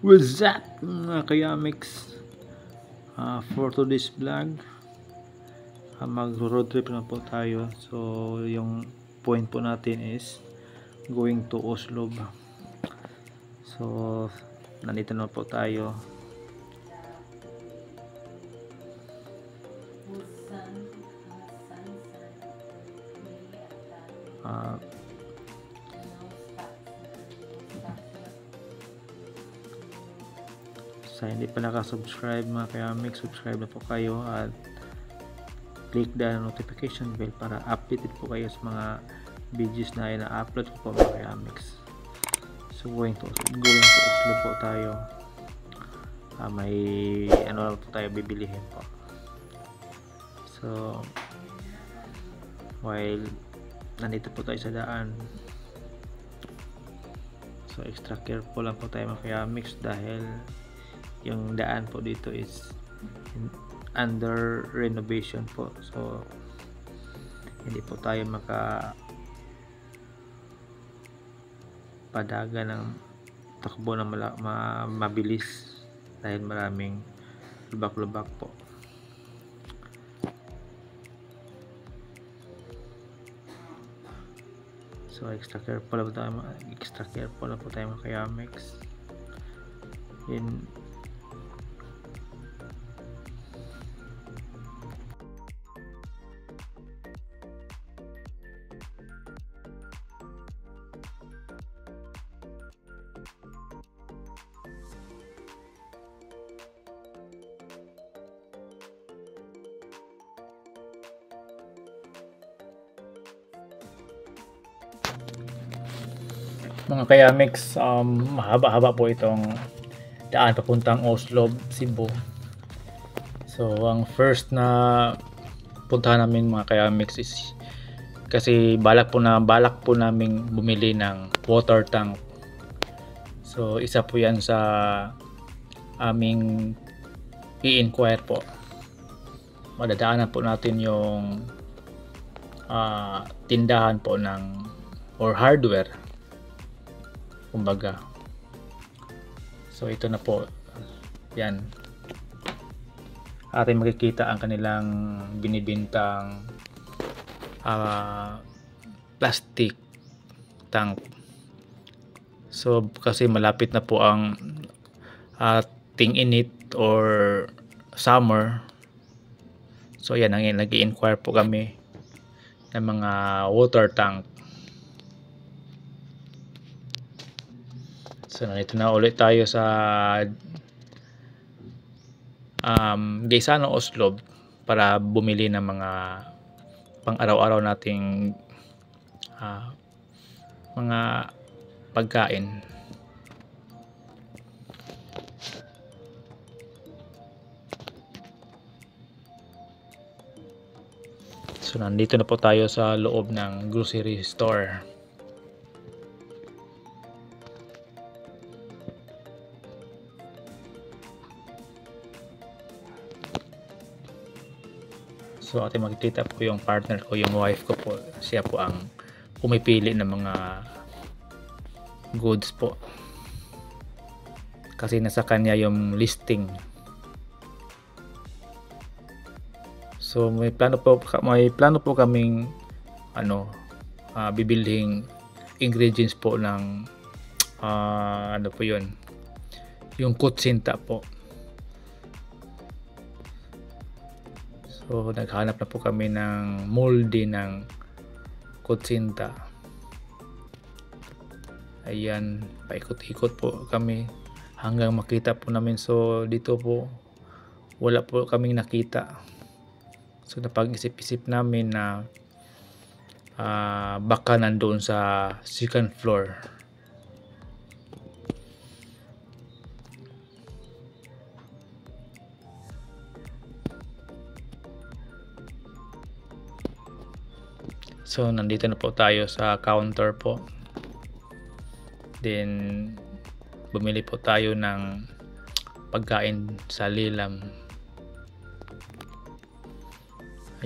What's that mga kayamix? For today's vlog, mag road trip na po tayo. So yung point po natin is going to Oslo. So nandito na po tayo. Sa hindi pa nakasubscribe mga kayamix, subscribe na po kayo at click the notification bell para updated po kayo sa mga videos na ina-upload ko po mga kayamix. So going to Oslo po tayo. May ano po tayo bibilihin po. So while nandito po tayo sa daan, so extra careful lang po tayo mga kayamix dahil yung daan po dito is under renovation po. So hindi po tayo padaga ng takbo na mabilis dahil maraming lubak-lubak po. So extra careful lang po tayo mga kayamix. Mga kayamix, mahaba-haba po itong daan papuntang Oslo, Cebu. So ang first na puntahan namin mga kayamix is kasi balak po namin bumili ng water tank. So isa po yan sa aming i-inquire po. Madadaanan po natin yung tindahan po ng or hardware kumbaga. So ito na po yan, ating makikita ang kanilang binibintang plastic tank. So kasi malapit na po ang ting-init or summer, so yan ang nag-i-inquire po kami ng mga water tank. So nandito na ulit tayo sa Gaisano, Oslo para bumili ng mga pang araw-araw nating mga pagkain. So nandito na po tayo sa loob ng grocery store. So ating makikita po yung partner ko, yung wife ko po. Siya po ang pumipili ng mga goods po. Kasi nasa kanya yung listing. So may plano po kaming bibilhing ingredients po ng ano po yun, yung kutsinta po. So naghanap na po kami ng molde ng kutsinta. Ayan, paikot-ikot po kami hanggang makita po namin. So dito po wala po kaming nakita. So napag-isip-isip namin na baka nandoon sa second floor. So nandito na po tayo sa counter po. Then bumili po tayo ng pagkain sa lilam.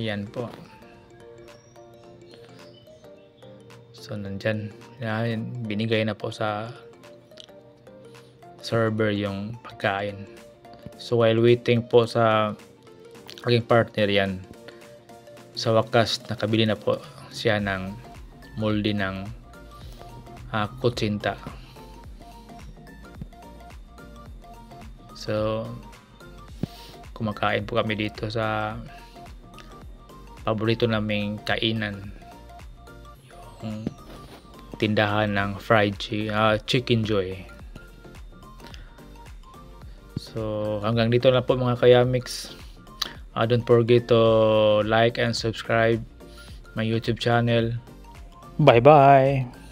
Ayan po. So nandyan, binigay na po sa server yung pagkain. So while waiting po sa aking partner yan, sa wakas nakabili na po siya ng molde ng kutsinta. So kumakain po kami dito sa paborito naming kainan, yung tindahan ng fried Chicken Joy. So hanggang dito na po mga Kayamix. Don't forget to like and subscribe my YouTube channel. Bye bye.